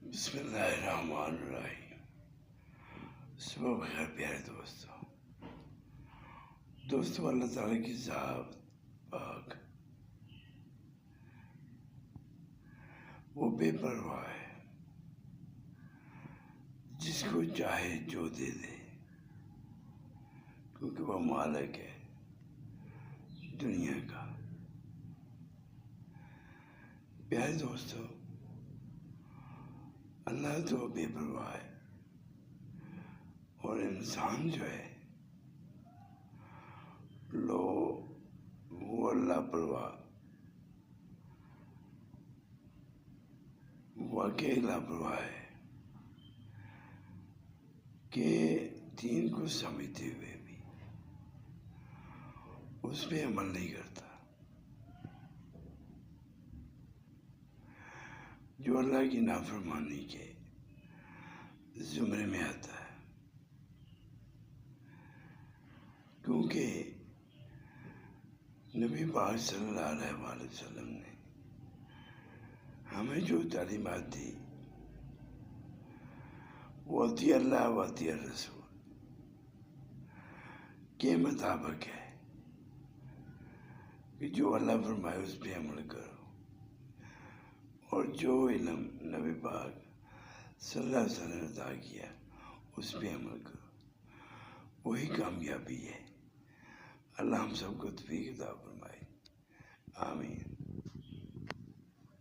بسم اللہ الرحمن الرحیم۔ صبح بخیر پیارے دوستو اللہ تعالیٰ کی ذات پاک وہ بے پرواہ ہے، جس کو چاہے جو دے دے، کیونکہ وہ مالک ہے دنیا کا۔ پیارے دوستو، اللہ تو بے پرواہ ہے اور انسان جو ہے وہ لاپرواہ، واقعی لاپرواہ ہے کہ دین کو سمجھتے ہوئے بھی اس پہ عمل نہیں کرتا، جو اللہ کی نافرمانی کے زمرے میں آتا ہے۔ کیونکہ نبی پاک صلی اللہ علیہ وآلہ وسلم نے ہمیں جو تعلیمات دی وہ اطیع اللہ و اطیع الرسول کے مطابق ہے کہ جو اللہ فرمائے اس پہ عمل کرو، اور جو علم نبی پاک صلی اللہ علیہ وسلم نے عطا کیا اس پہ عمل کرو، وہی کامیابی ہے۔ اللہ ہم سب کو توفیق عطا فرمائے، آمین۔